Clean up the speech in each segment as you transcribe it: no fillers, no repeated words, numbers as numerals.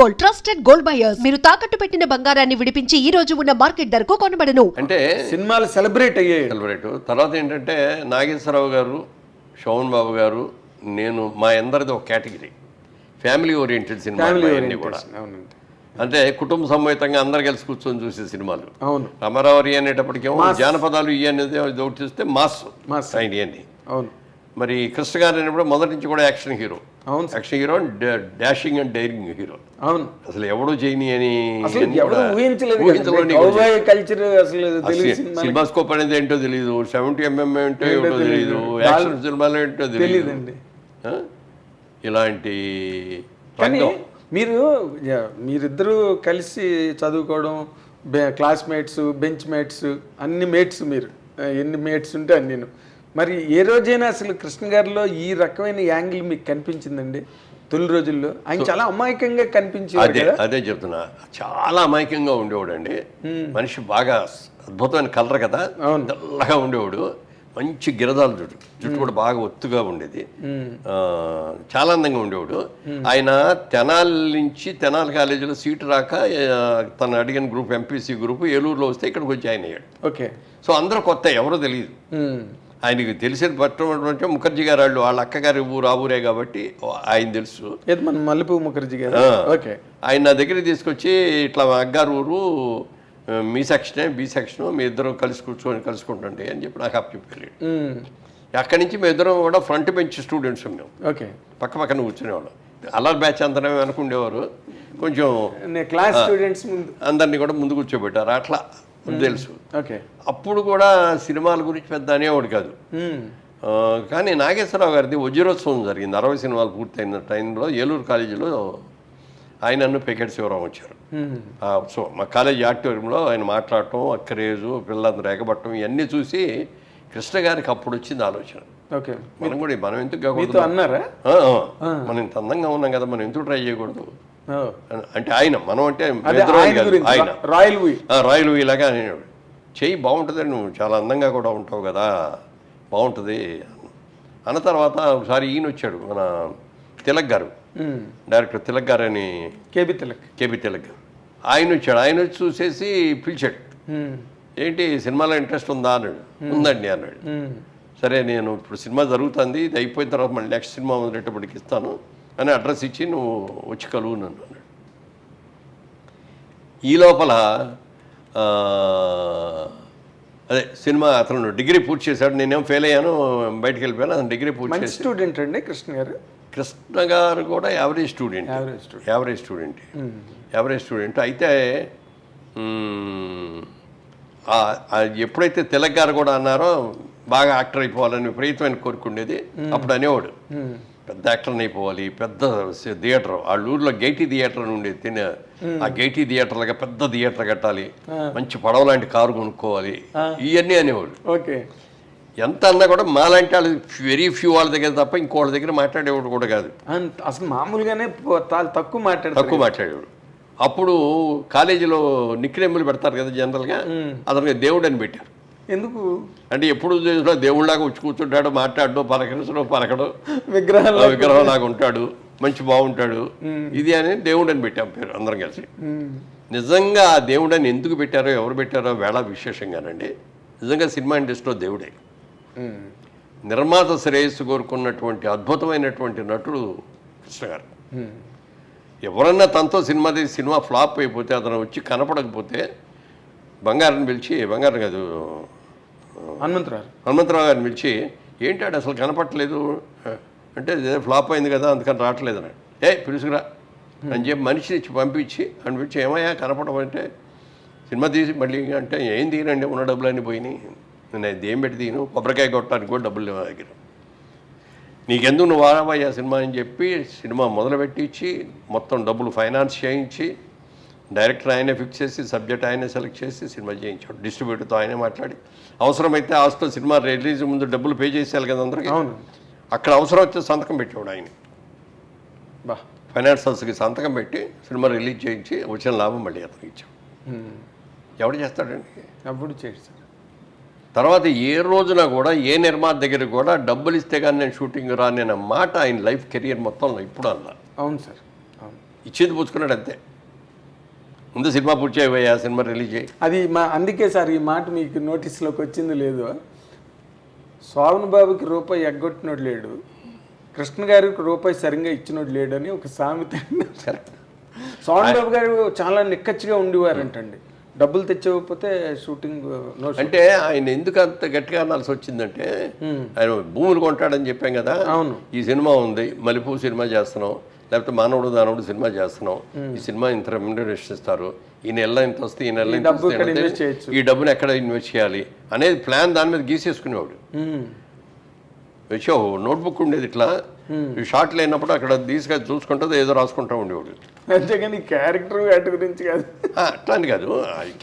Gold, trusted gold buyers. మీరు తాకట్టు పెట్టిన బంగారాన్ని విడిపించి ఈ రోజు ఉన్న మార్కెట్ ధరకు కొనబడను. అంటే సినిమాలు సెలబ్రేట్ అయ్యాయి. తర్వాత ఏంటంటే నాగేశ్వరరావు గారు, శోభన్ బాబు గారు, నేను మా అందరిది ఒక కేటగిరీ ఫ్యామిలీ ఓరియంటెడ్ సినిమాలు కూడా. అంటే కుటుంబ సమేతంగా అందరు కలిసి కూర్చొని చూసే సినిమాలు. అవును. రామారావు అనేటప్పటికేమో జానపదాలు ఇవి అనేది ఒకటి చూస్తే మాస్ ఆయన ఇవన్నీ. అవును. మరి కృష్ణ గారు అనేప్పుడు మొదటి నుంచి కూడా యాక్షన్ హీరో. అవును. Action hero, dashing and daring hero. అవును. అసలు ఎవడో చేయని అని సినిమా స్కోప్ అనేది ఏంటో తెలియదు, 70mm ఏంటో ఏమిటో తెలియదు, యాక్షన్ సినిమాలు ఏంటో తెలియదు. ఇలాంటి మీరిద్దరూ కలిసి చదువుకోవడం, క్లాస్మేట్స్, బెంచ్ మేట్స్, అన్ని మేట్స్, మీరు ఎన్ని మేట్స్ ఉంటే అన్ని. మరి ఏ రోజైనా అసలు కృష్ణ గారిలో ఈ రకమైన యాంగిల్ మీకు కనిపించిందండి? తొలి రోజుల్లో ఆయన చాలా అమాయకంగా కనిపించేది. అదే చెప్తున్నా, చాలా అమాయకంగా ఉండేవాడు అండి. మనిషి బాగా అద్భుతమైన కలర్ కదా, తెల్లగా ఉండేవాడు. మంచి గిరదాలు జుట్టు కూడా బాగా ఒత్తుగా ఉండేది. చాలా అందంగా ఉండేవాడు. ఆయన తెనాలి కాలేజీలో సీటు రాక తను అడిగిన గ్రూప్ ఎంపీసీ గ్రూప్ ఏలూరులో వస్తే ఇక్కడికి వచ్చి జాయిన్ అయ్యాడు. ఓకే. సో అందరూ కొత్త, ఎవరో తెలియదు. ఆయనకి తెలిసేది పట్టడం ముఖర్జీ గారు వాళ్ళ అక్కగారి ఊరు ఆ ఊరే కాబట్టి ఆయన తెలుసు. మల్లెపూ ముఖర్జీ గారు. ఓకే. ఆయన నా దగ్గరికి తీసుకొచ్చి ఇట్లా అగ్గారు ఊరు, మీ సెక్షనే బి సెక్షను, మీ ఇద్దరు కలుసుకుంటుండే అని చెప్పి నాకు చెప్పారు. అక్కడి నుంచి మీ ఇద్దరం కూడా ఫ్రంట్ బెంచ్ స్టూడెంట్స్ మేము. ఓకే. పక్క పక్కన కూర్చునేవాళ్ళం. అల్లరి బ్యాచ్ అందరం అనుకుండేవారు. కొంచెం క్లాస్ స్టూడెంట్స్ అందరినీ కూడా ముందు కూర్చోబెట్టారు. అట్లా తెలుసు. ఓకే. అప్పుడు కూడా సినిమాల గురించి పెద్ద అనేవాడు కాదు. కానీ నాగేశ్వరరావు గారిది వజ్రోత్సవం జరిగింది. 60 సినిమాలు పూర్తయిన టైంలో ఏలూరు కాలేజీలో ఆయన పెకెట్ శివరాం వచ్చారు. సో మా కాలేజీ ఆడిటోరియంలో ఆయన మాట్లాడటం, ఆ క్రేజు, పిల్లలందరూ ఎగబట్టడం ఇవన్నీ చూసి కృష్ణ గారికి అప్పుడు వచ్చింది ఆలోచన. ఓకే. మనం ఎందుకు కాకూడదు అన్నారా? మనం ఇంత అందంగా ఉన్నాం కదా, మనం ఎందుకు ట్రై చేయకూడదు అంటే ఆయన, మనం అంటే ఆయన రాయల్ వీలాగా చెయ్యి, బాగుంటుంది, నువ్వు చాలా అందంగా కూడా ఉంటావు కదా, బాగుంటుంది అన్న తర్వాత ఒకసారి ఈయన వచ్చాడు, మన తిలక్ గారు, డైరెక్టర్ తిలక్ గారు అని, కేబీ తిలక్ గారు. ఆయన వచ్చాడు. ఆయన వచ్చి చూసేసి పిలిచాడు. ఏంటి సినిమాలో ఇంట్రెస్ట్ ఉందా అన్నాడు. ఉందండి అన్నాడు. సరే, నేను ఇప్పుడు సినిమా జరుగుతుంది, ఇది అయిపోయిన తర్వాత మళ్ళీ నెక్స్ట్ సినిమా మొదలెట్టబడికి ఇస్తాను అని అడ్రస్ ఇచ్చి నువ్వు వచ్చి కలువు నన్ను అన్నాడు. ఈ లోపల అదే సినిమా అతను డిగ్రీ పూర్తి చేశాడు. నేనేం ఫెయిల్ అయ్యాను, బయటకు వెళ్ళిపోయాను. అతను డిగ్రీ పూర్తి చేసి. స్టూడెంట్ అండి కృష్ణ గారు కూడా యావరేజ్ స్టూడెంట్ అయితే ఎప్పుడైతే తిలక్ గారు కూడా అన్నారో బాగా యాక్టర్ అయిపోవాలని విపరీతమైన కోరుకుండేది. అప్పుడు అనేవాడు, పెద్ద యాక్టర్ని అయిపోవాలి, పెద్ద థియేటర్, వాళ్ళ ఊర్లో గైటీ థియేటర్ అని ఉండేది. ఆ గైటీ థియేటర్ లాగా పెద్ద థియేటర్ కట్టాలి, మంచి పడవ లాంటి కారు కొనుక్కోవాలి, ఇవన్నీ అనేవాడు. ఓకే. ఎంత అన్నా కూడా మాలాంటి వాళ్ళు వెరీ ఫ్యూ వాళ్ళ దగ్గర తప్ప ఇంకోళ్ళ దగ్గర మాట్లాడేవాడు కూడా కాదు. అసలు మామూలుగానే తక్కువ మాట్లాడేవాడు. అప్పుడు కాలేజీలో నిక్నేములు పెడతారు కదా జనరల్గా, అతనికి దేవుడు అని పెట్టారు. ఎందుకు అంటే ఎప్పుడు చూసినా దేవుళ్ళలాగా వచ్చి కూర్చుంటాడు, మాట్లాడు, పలకడు, విగ్రహం లాగా ఉంటాడు, మంచి బాగుంటాడు, ఇది అని దేవుడు అని పెట్టాం పేరు అందరం కలిసి. నిజంగా ఆ దేవుడు అని ఎందుకు పెట్టారో, ఎవరు పెట్టారో వేళ విశేషంగానండి. నిజంగా సినిమా ఇండస్ట్రీలో దేవుడే. నిర్మాత శ్రేయస్సు కోరుకున్నటువంటి అద్భుతమైనటువంటి నటుడు కృష్ణ గారు. ఎవరన్నా తనతో సినిమా ఫ్లాప్ అయిపోతే, అతను వచ్చి కనపడకపోతే బంగారం కాదు హనుమంతరావు గారిని పిలిచి, ఏంటాడు అసలు కనపడలేదు అంటే, ఫ్లాప్ అయింది కదా అందుకని రావట్లేదు అన్నాడు. పిలుసుకురా అని చెప్పి మనిషిని ఇచ్చి పంపించి అనిపించి, ఏమయ్యా కనపడమంటే, సినిమా తీసి మళ్ళీ అంటే, ఏం తీయనండి, ఉన్న డబ్బులన్నీ పోయినాయి, నేను ఏం పెట్టి తీను, కొబ్బరికాయ కొట్టడానికి కూడా డబ్బులు లేవు దగ్గర, నీకెందుకు నువ్వు వాడవయ్యా సినిమా అని చెప్పి సినిమా మొదలుపెట్టి ఇచ్చి, మొత్తం డబ్బులు ఫైనాన్స్ చేయించి, డైరెక్టర్ ఆయనే ఫిక్స్ చేసి, సబ్జెక్ట్ ఆయనే సెలెక్ట్ చేసి సినిమా చేయించాడు. డిస్ట్రిబ్యూటర్తో ఆయనే మాట్లాడి, అవసరమైతే ఆస్తో సినిమా రిలీజ్ ముందు డబ్బులు పే చేసేయాలి కదా అందరికీ, అక్కడ అవసరం వచ్చే సంతకం పెట్టేవాడు ఆయన. ఫైనాన్స్ హౌస్కి సంతకం పెట్టి సినిమా రిలీజ్ చేయించి వచ్చిన లాభం మళ్ళీ అతనికి ఇచ్చాడు. ఎవడు చేస్తాడండి? అప్పుడు చేస్తాడు. తర్వాత ఏ రోజున కూడా ఏ నిర్మాత దగ్గర కూడా డబ్బులు ఇస్తే కానీ నేను షూటింగ్ రానన్న మాట ఆయన లైఫ్ కెరియర్ మొత్తంలో ఇప్పుడు అన్నా. అవును సార్. ఇచ్చేది పుచ్చుకున్నాడు అంతే. ముందు సినిమా పూర్తి చేయబోయా, సినిమా రిలీజ్ చేయి. అది అందుకే సార్ ఈ మాట మీకు నోటీస్లోకి వచ్చింది లేదు. శోభన్ బాబుకి రూపాయి ఎగ్గొట్టినోడు లేడు, కృష్ణ గారికి రూపాయి సరిగ్గా ఇచ్చినోడు లేడు అని ఒక సామెత. శోభన్ బాబు గారు చాలా నిక్కచ్చిగా ఉండేవారంటండి. డబ్బులు తెచ్చకపోతే షూటింగ్ అంటే ఆయన ఎందుకు అంత గట్టిగా అనాల్సి వచ్చిందంటే, ఆయన భూములు కొంటాడని చెప్పాం కదా. అవును. ఈ సినిమా ఉంది, మల్లెపూ సినిమా చేస్తున్నాం, లేకపోతే మానవుడు దానవుడు సినిమా చేస్తున్నాం, ఈ సినిమా ఇంత రెమ్యునరేషన్ ఇస్తారు, ఈ నెల ఇంత వస్తే ఈ నెల ఇంత వస్తే, ఈ డబ్బును ఎక్కడ ఇన్వెస్ట్ చేయాలి అనేది ప్లాన్ దాని మీద గీసేసుకునేవాడు. వచ్చి నోట్బుక్ ఉండేది ఇట్లా, షార్ట్ లేనప్పుడు అక్కడ తీసుకొని చూసుకుంటుంది ఏదో రాసుకుంటూ ఉండేవాడు. అంతేగాని క్యారెక్టర్ వాటి గురించి కాదు, అట్లా అని కాదు,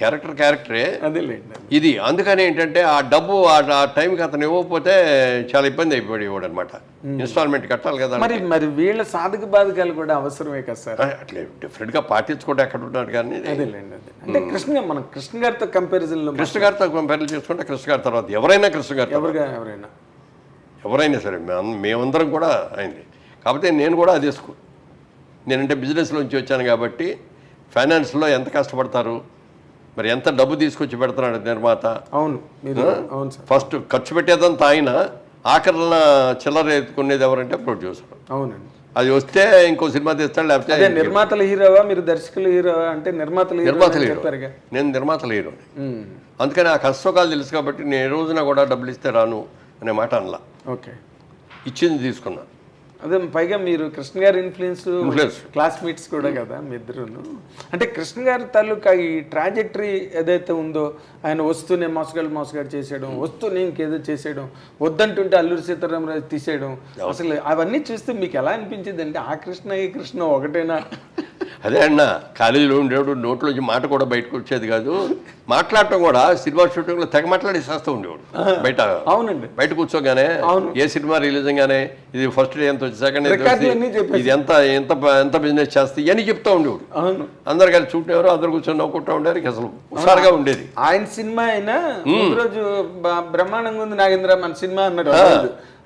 క్యారెక్టరే అదేలేండి. ఇది అందుకని ఏంటంటే ఆ డబ్బు ఆ టైంకి అతను ఇవ్వకపోతే చాలా ఇబ్బంది అయిపోయేవాడు అనమాట. ఇన్స్టాల్మెంట్ కట్టాలి కదా. మరి వీళ్ళ సాధక బాధకాలు కూడా అవసరమే కదా సార్. అట్లా డిఫరెంట్గా పాటించుకుంటే ఎక్కడ ఉంటాడు కానీ. అదేలేండి, అదే అంటే మనం కృష్ణ గారితో కంపారిజన్లో, కృష్ణ గారితో కంపేర్ చేసుకుంటే కృష్ణ గారి తర్వాత ఎవరైనా కృష్ణ గారు ఎవరైనా సరే మేమందరం కూడా అయింది. కాకపోతే నేను కూడా అదే స్కూల్. నేనంటే బిజినెస్లోంచి వచ్చాను కాబట్టి ఫైనాన్స్లో ఎంత కష్టపడతారు, మరి ఎంత డబ్బు తీసుకొచ్చి పెడుతున్నాడు నిర్మాత. అవును అవును సార్. ఫస్ట్ ఖర్చు పెట్టేదంతా ఆయన, ఆఖరణ చిల్లర ఎత్తుకునేది ఎవరంటే ప్రొడ్యూసర్. అవునండి. అది వస్తే ఇంకో సినిమా తీస్తాడు, లేకపోతే నిర్మాతల హీరోవా మీరు దర్శకుల హీరోవా అంటే నిర్మాతల హీరో. నేను నిర్మాతల హీరో. అందుకని ఆ కష్టకాలు తెలుసు కాబట్టి నేను ఏ రోజున కూడా డబ్బులు ఇస్తే రాను అనే మాట అనలా. ఓకే, ఇచ్చింది తీసుకున్నా. అదే పైగా మీరు కృష్ణ గారి ఇన్ఫ్లుయెన్స్ క్లాస్మేట్స్ కూడా కదా మీ ఇద్దరును. అంటే కృష్ణ గారి తాలూకా ఈ ట్రాజెక్టరీ ఏదైతే ఉందో, ఆయన వస్తూనే మోసగాడు చేసేయడం, వస్తూనే ఇంకేదో చేసేయడం, వద్దంటుంటే అల్లూరి సీతారామరాజు తీసేయడం, అసలు అవన్నీ చూస్తే మీకు ఎలా అనిపించింది? అంటే ఆ కృష్ణ ఈ కృష్ణ ఒకటేనా? అదే అన్న, కాలేజీలో ఉండేవాడు, నోట్లోంచి మాట కూడా బయటకు వచ్చేది కాదు. మాట్లాడటం కూడా సినిమా షూటింగ్లో తెగ మాట్లాడేసేస్తూ ఉండేవాడు బయట. అవునండి. బయట కూర్చోగానే ఏ సినిమా రిలీజ్ గానే ఇది ఫస్ట్ డే ఎంత వచ్చి, సెకండ్ డే ఇది ఎంత ఎంత ఎంత బిజినెస్ చేస్తే ఇవన్నీ చెప్తూ ఉండేవాడు. అవును. అందరు కలిసి చూడేవారు, అందరు కూర్చొని నవ్వుకుంటూ ఉండేవారు. అసలు హుషారుగా ఉండేది. ఆయన సినిమా అయినా రోజు బ్రహ్మాండంగా ఉంది నాగేంద్ర మన సినిమా అన్నాడు.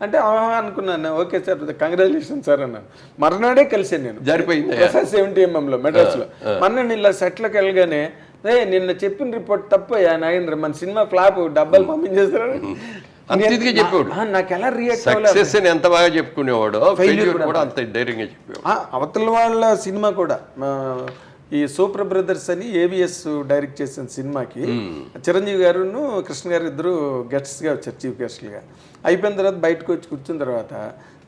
అంటే అనుకున్నాను, ఓకే సార్ కంగ్రాచులేషన్ సార్ అన్నాను. మర్నాడే కలిసాను నేను, జరిపోయింది 70mm మెడ్రాస్లో. మొన్న ఇలా సెట్లోకి వెళ్ళగానే, నిన్న చెప్పిన రిపోర్ట్ తప్పయ్యా నాగేంద్ర, మన సినిమా ఫ్లాప్, డబ్బాలు పంపించేస్తారు చెప్పాడు. నాకు ఎలా రియాక్ట్ సక్సెస్ అని ఎంత బాగా చెప్పుకునేవాడు, ఫెయిల్యూర్ కూడా అంత ధైర్యంగా చెప్పేవాడు. అవతల వాళ్ళ సినిమా కూడా ఈ సూపర్ బ్రదర్స్ అని ఏవిఎస్ డైరెక్ట్ చేసిన సినిమాకి చిరంజీవి గారును కృష్ణ గారు ఇద్దరు గెస్ట్స్గా వచ్చారు, చీఫ్ గెస్ట్లుగా. అయిపోయిన తర్వాత బయటకు వచ్చి కూర్చున్న తర్వాత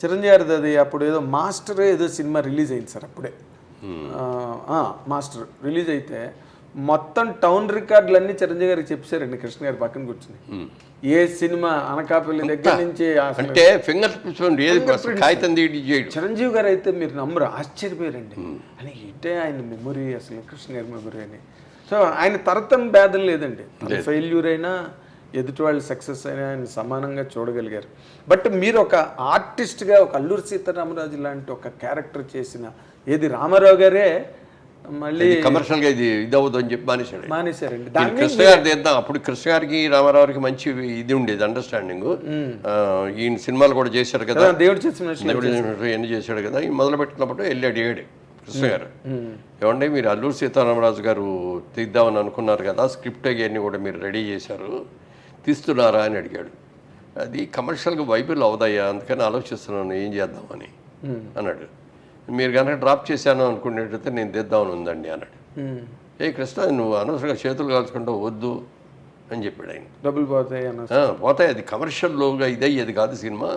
చిరంజీవి గారిది అది అప్పుడు ఏదో మాస్టర్ ఏదో సినిమా రిలీజ్ అయింది సార్. అప్పుడే మాస్టర్ రిలీజ్ అయితే మొత్తం టౌన్ రికార్డులన్నీ చిరంజీవి గారికి చెప్పారండి కృష్ణ గారి పక్కన కూర్చుని. ఏ సినిమా అనకాపల్లి దగ్గర నుంచి అంటే ఫింగర్ చిరంజీవి గారు అయితే మీరు నమ్మరు, ఆశ్చర్యపోయారండి. అని ఇటే ఆయన మెమొరీ, అసలు కృష్ణ గారి మెమొరీ అని. సో ఆయన తరతన భేదం లేదండి, ఫెయిల్యూర్ అయినా ఎదుటి వాళ్ళు సక్సెస్ అయినా ఆయన సమానంగా చూడగలిగారు. బట్ మీరు ఒక ఆర్టిస్ట్గా ఒక అల్లూరి సీతారామరాజు లాంటి ఒక క్యారెక్టర్ చేసిన ఏది రామారావు గారే మళ్ళీ కమర్షియల్గా ఇది అవ్వదు అని చెప్పి మానేశారండి. కృష్ణ గారు తీద్దాం, అప్పుడు కృష్ణ గారికి రామారావుకి మంచి ఇది ఉండేది, అండర్స్టాండింగ్. ఈయన సినిమాలు కూడా చేశాడు కదా, దేవుడు చేసిన ఎన్ని చేశాడు కదా. ఈ మొదలు పెట్టినప్పుడు వెళ్ళి అడిగాడు కృష్ణ గారు, ఏమంటే మీరు అల్లూరి సీతారామరాజు గారు తీద్దామని అనుకున్నారు కదా, స్క్రిప్ట్ అవన్నీ కూడా మీరు రెడీ చేశారు, తీస్తున్నారా అని అడిగాడు. అది కమర్షియల్గా వైబుల్ అవుదయ్యా, అందుకని ఆలోచిస్తున్నాను ఏం చేద్దామని అన్నాడు. మీరు కనుక డ్రాప్ చేశాను అనుకునేటైతే నేను తెద్దామని ఉందండి అన్నాడు. ఏ కృష్ణ నువ్వు అనవసరంగా చేతులు కాల్చుకుంటూ వద్దు అని చెప్పాడు ఆయన. డబ్బులు పోతాయి, అది కమర్షియల్గా ఇదయ్యేది కాదు సినిమా.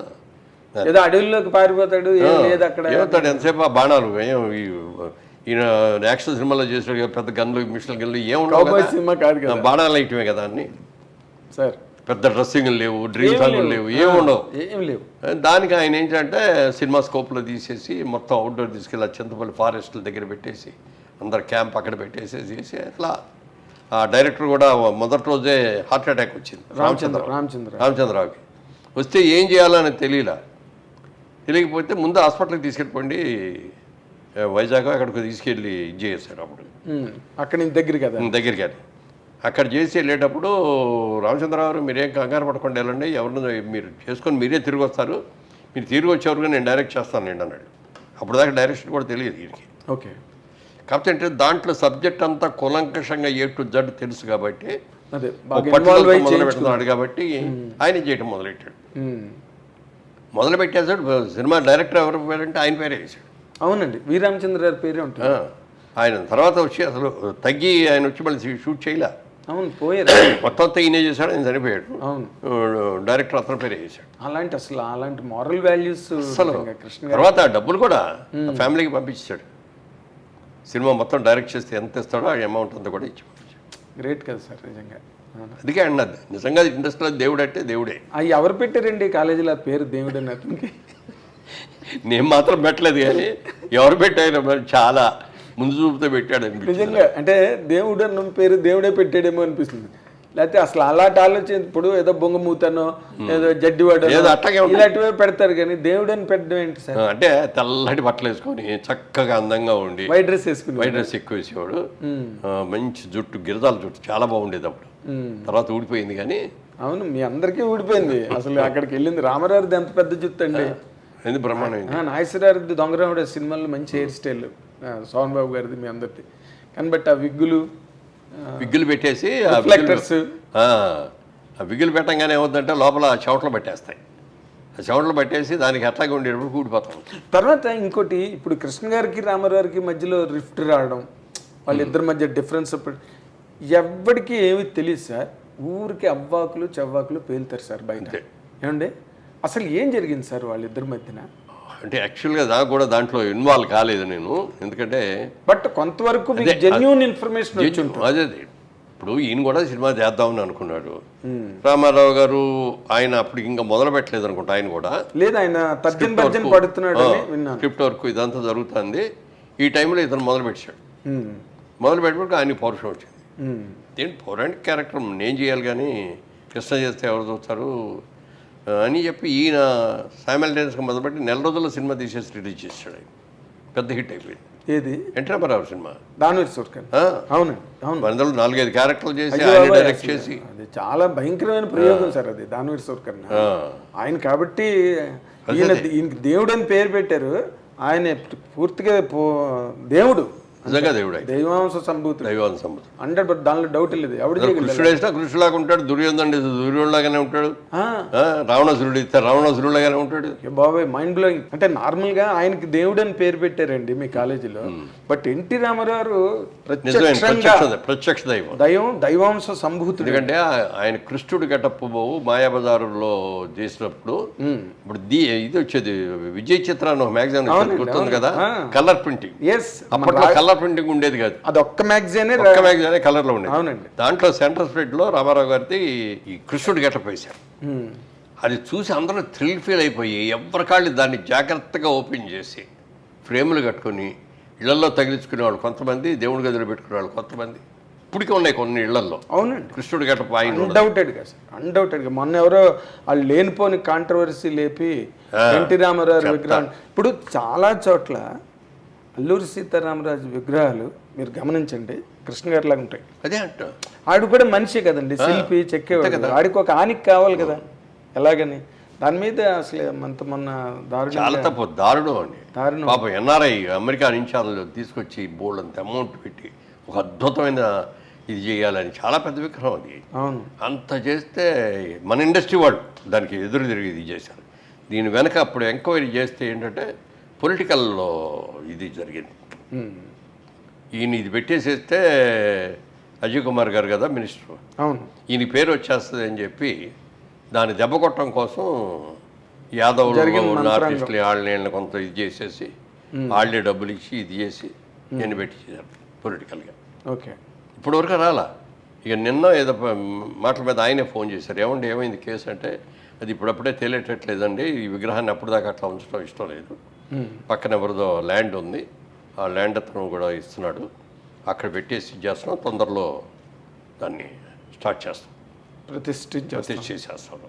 ఏదో అడవుల్లోకి పారిపోతాడు, ఏమవుతాడు ఎంతసేపు ఆ బాణాలు, ఈయన యాక్షన్ సినిమాలో చేసాడు పెద్ద గన్లు మిషన్ గన్లు ఏముండవు, బాణాలు వేయటమే కదా అన్ని సార్. పెద్ద డ్రెస్సింగ్ లేవు, డ్రీమ్ సాంగ్లు లేవు, ఏముండవు, ఏం లేవు. దానికి ఆయన ఏంటంటే సినిమా స్కోప్లో తీసేసి మొత్తం అవుట్డోర్ తీసుకెళ్ళి చింతపల్లి ఫారెస్ట్ల దగ్గర పెట్టేసి అందరు క్యాంప్ అక్కడ పెట్టేసేసి అట్లా. ఆ డైరెక్టర్ కూడా మొదటి రోజే హార్ట్ అటాక్ వచ్చింది రామచంద్రరావుకి. వస్తే ఏం చేయాలని తెలియకపోతే ముందు హాస్పిటల్కి తీసుకెళ్ళిపోండి, వైజాగ్ అక్కడికి తీసుకెళ్ళి ఇది చేశారు. అప్పుడు అక్కడి నుంచి దగ్గరికి అది అక్కడ చేసి వెళ్ళేటప్పుడు రామచంద్రరావు మీరేం కంగారు పడకుండా వెళ్ళండి, ఎవరిని మీరు చేసుకొని మీరే తిరిగి వస్తారు, మీరు తిరిగి వచ్చేవరకు నేను డైరెక్ట్ చేస్తాను అండి అన్నాడు. అప్పుడు దాకా డైరెక్షన్ కూడా తెలియదు వీడికి. ఓకే. కాకపోతే అంటే దాంట్లో సబ్జెక్ట్ అంతా కూలంకషంగా ఏ టు జడ్ తెలుసు కాబట్టి అదే పట్టుదలతో మొదలు పెడుతున్నాడు కాబట్టి ఆయన చేయటం మొదలెట్టాడు. మొదలు పెట్టేసాడు. సినిమా డైరెక్టర్ ఎవరు పేరంటే ఆయన పేరే వేసాడు. అవునండి, వి రామచంద్ర గారి పేరే ఉంటుంది. ఆయన తర్వాత వచ్చి అసలు తగ్గి ఆయన వచ్చి మళ్ళీ షూట్ చేయలే. అవును, పోయారు. మొత్తం అంతా ఈయనే చేశాడు, ఆయన చనిపోయాడు. అవును, డైరెక్టర్ అతని పేరే చేశాడు. అలాంటి మారల్ వాల్యూస్ అసలు కృష్ణ తర్వాత డబ్బులు కూడా ఫ్యామిలీకి పంపించాడు. సినిమా మొత్తం డైరెక్ట్ చేస్తే ఎంత ఇస్తాడో ఆ అమౌంట్ అంతా కూడా ఇచ్చి పంపించాడు. గ్రేట్ కదా సార్ నిజంగా. అందుకే అన్నది నిజంగా ఇండస్ట్రీలో దేవుడు అంటే దేవుడే. అవి ఎవరు పెట్టారండి కాలేజీలో పేరు దేవుడు అని అతనికి? నేను మాత్రం పెట్టలేదు, కానీ ఎవరు పెట్టారు చాలా ముందు చూపుతో పెట్టాడు అనిపిస్తుంది. నిజంగా అంటే దేవుడు అన్న పేరు దేవుడే పెట్టాడేమో అనిపిస్తుంది. లేకపోతే అసలు అలాంటి ఆలోచన ఇప్పుడు ఏదో బొంగమూతనో ఏదో జడ్డివాడో ఇలాంటివే పెడతారు, కానీ దేవుడు అని పెట్టడం ఏంటి సార్? అంటే తెల్లటి బట్టలు వేసుకొని చక్కగా అందంగా ఉండి వైట్ డ్రెస్ వేసుకుని, వైట్ డ్రెస్ ఎక్కువ వేసేవాడు. మంచి జుట్టు, గిరిజాల జుట్టు చాలా బాగుండేది అప్పుడు. తర్వాత ఊడిపోయింది కానీ. అవును, మీ అందరికీ ఊడిపోయింది. అసలు అక్కడికి వెళ్ళింది రామారావుది ఎంత పెద్ద జుట్టు అండి, ఎందుకు బ్రహ్మాండం. నాగేశ్వరరావుది దొంగరాముడు సినిమాలో మంచి హెయిర్ స్టైల్, సోహన్ బాబు గారిది మీ అందరిది. కానీ బట్ ఆ విగ్గులు పెట్టేసి రిఫ్లెక్టర్స్, ఆ విగ్గులు పెట్టంగానే ఏమవుతుందంటే లోపల చెవట్లు పట్టేస్తాయి. ఆ చెవట్లు పట్టేసి దానికి అట్లాగే ఉండేటప్పుడు కూడిపోతాం. తర్వాత ఇంకోటి, ఇప్పుడు కృష్ణ గారికి రామారావుకి మధ్యలో రిఫ్ట్ రావడం, వాళ్ళిద్దరి మధ్య డిఫరెన్స్ ఎవ్వడికి ఏమి తెలియదు సార్. ఊరికి అవ్వాకులు చెవ్వాకులు పేలుతారు సార్ బయట. ఏమండి అసలు ఏం జరిగింది సార్ వాళ్ళిద్దరి మధ్యన? అంటే యాక్చువల్గా నాకు కూడా దాంట్లో ఇన్వాల్వ్ కాలేదు నేను, ఎందుకంటే బట్ కొంతవరకు జెన్యూన్ ఇన్ఫర్మేషన్ వచ్చి ఉంటుంది. అదే ఇప్పుడు ఈయన కూడా సినిమా చేద్దామని అనుకున్నాడు. రామారావు గారు ఆయన అప్పుడు ఇంకా మొదలు పెట్టలేదు అనుకుంటా. ఆయన కూడా లేదు, ఆయన పడుతున్నాడు, స్క్రిప్ట్ వర్క్ ఇదంతా జరుగుతుంది. ఈ టైంలో ఇతను మొదలు పెట్టాడు. మొదలు పెట్టినప్పుడు ఆయనకి పౌరుషం వచ్చింది. ఏంటి పౌరాణిక క్యారెక్టర్ నేను చేయాలి కానీ కృష్ణ చేస్తే ఎవరు చూస్తారు అని చెప్పి ఈయన సైమల్టేనియస్గా మొదలుపెట్టి నెల రోజుల్లో సినిమా తీసేసి రిలీజ్ చేశాడు. ఆయన పెద్ద హిట్ అయిపోయింది. ఏది? ఎన్టీ రామారావు సినిమా దానవీర్ సూర్కర్. అవునండి, అవును. అందులో 4-5 క్యారెక్టర్లు చేసి ఆయన డైరెక్ట్ చేసి, అది చాలా భయంకరమైన ప్రయోగం సార్ అది దానవీర్ సూర్కర్. ఆయన కాబట్టి ఈయనకి దేవుడు అని పేరు పెట్టారు. ఆయన పూర్తిగా దేవుడు, నిజంగా దేవుడు, దైవాంశ సంభూతుడు. 100% దానిలో డౌట్ లేదు. ఎవడు కృష్ణుడు వేసినా కృష్ణులాగా ఉంటాడు, దుర్యోధనుడు దుర్యోధనులాగానే ఉంటాడు, రావణాసురుడు ఇస్తే రావణాసురుడులాగానే ఉంటాడు. బాబాయ్ మైండ్ బ్లోయింగ్. అంటే నార్మల్ గా ఆయనకి దేవుడు అని పేరు పెట్టారండి మీ కాలేజీలో, బట్ ఎన్టీ రామారావు ప్రత్యక్ష దైవాంశ సంభూతుడు. ఎందుకంటే ఆయన కృష్ణుడు గెటప్పు మాయాబజారులో చేసినప్పుడు ఇప్పుడు ఇది వచ్చేది విజయ్ చిత్ర మ్యాగజైన్ గుర్తుంది కదా, కలర్ ప్రింటింగ్. అప్పట్లో కలర్ ప్రింటింగ్ ఉండేది కాదు, అది ఒక్క మ్యాగజైన్ కలర్ లో ఉండేది. అవునండి. దాంట్లో సెంటర్ స్ప్రెడ్ లో రామారావు గారిది ఈ కృష్ణుడు గెటప్ వేశారు. అది చూసి అందరూ థ్రిల్ ఫీల్ అయిపోయి ఎవరికాళ్ళు దాన్ని జాగ్రత్తగా ఓపెన్ చేసి ఫ్రేములు కట్టుకుని ఇళ్లలో తగిలించుకునేవాళ్ళు కొంతమంది, దేవుడి గదిలో పెట్టుకునేవాళ్ళు కొంతమంది. ఇప్పటికే ఉన్నాయి కొన్ని ఇళ్లలో. అవునండి, కృష్ణుడు గెటప్ ఆయన అన్డౌటెడ్గా. మొన్న ఎవరో వాళ్ళు లేనిపోని కాంట్రవర్సీ లేపి ఎన్టీ రామారావు విగ్రహం. ఇప్పుడు చాలా చోట్ల అల్లూరి సీతారామరాజు విగ్రహాలు మీరు గమనించండి కృష్ణ గారి లాగా ఉంటాయి. అదే అంట, ఆడు కూడా మనిషి కదండి, శిల్పి చెక్కేవాడు కదా, ఆడికి ఒక ఆనికి కావాలి కదా. ఎలాగని దాని మీద అసలు మొన్న చాలా తప్పు, దారుణం అండి. పాపం ఎన్ఆర్ఐ అమెరికా నుంచి అందులో తీసుకొచ్చి బోల్డ్ అంత అమౌంట్ పెట్టి ఒక అద్భుతమైన ఇది చేయాలని చాలా పెద్ద విగ్రహం అది. అవును, అంత చేస్తే మన ఇండస్ట్రీ వాళ్ళు దానికి ఎదురు తిరిగి ఇది చేశారు. దీని వెనక అప్పుడు ఎంక్వైరీ చేస్తే ఏంటంటే పొలిటికల్లో ఇది జరిగింది. ఈయన ఇది పెట్టేసేస్తే అజయ్ కుమార్ గారు కదా మినిస్టర్, అవును, ఈయన పేరు వచ్చేస్తుంది అని చెప్పి దాన్ని దెబ్బ కొట్టడం కోసం యాదవ్లు ఉన్న ఆర్టిస్టులు వాళ్ళని కొంత ఇది చేసేసి వాళ్ళే డబ్బులు ఇచ్చి ఇది చేసి నేను పెట్టి చేశారు పొలిటికల్గా. ఓకే, ఇప్పటివరకు రాలా. ఇక నిన్న ఏదో మాటల మీద ఆయనే ఫోన్ చేశారు, ఏమైంది కేసు అంటే, అది ఇప్పుడప్పుడే తేలేటట్లేదండి, ఈ విగ్రహాన్ని అప్పటిదాకా అట్లా ఉంచడం ఇష్టం లేదు, పక్కన ఎవరిదో ల్యాండ్ ఉంది, ఆ ల్యాండ్ అతను కూడా ఇస్తున్నాడు, అక్కడ పెట్టేసి చేస్తున్నాం, తొందరలో దాన్ని స్టార్ట్ చేస్తాం, ప్రతిష్ఠించేస్తాం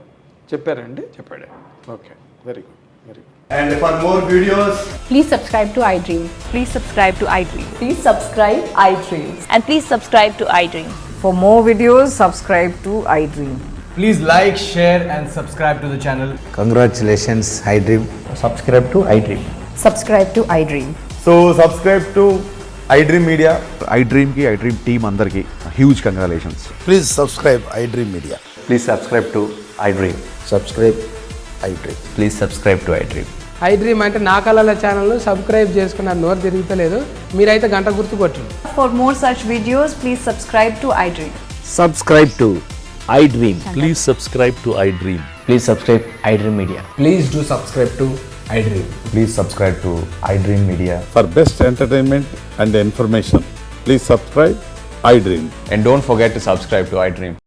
చెప్పారండి. చెప్పాడే. Okay, very good, very good. And for more videos, please subscribe to iDream. Please subscribe to iDream. Please subscribe iDream. And please subscribe to iDream. For more videos, subscribe to iDream. please like, share and subscribe to the channel. Congratulations, iDream. Subscribe to iDream. Subscribe to iDream. So subscribe to iDream Media. iDream team అందరికి huge congratulations. Please subscribe iDream Media. Please subscribe to iDream. Subscribe iDream. Please subscribe to iDream. iDream అంటే నా కళల channel subscribe చేసుకున్న నోరు తిరుగుతలేదు, మీరైతే గంట గుర్తు కొట్టండి. For more such videos, please subscribe to iDream. Subscribe to iDream. Please subscribe to iDream. Please subscribe iDream Media. Please do subscribe to iDream. Please subscribe to iDream Media. For best entertainment and information, please subscribe iDream. And don't forget to subscribe to iDream.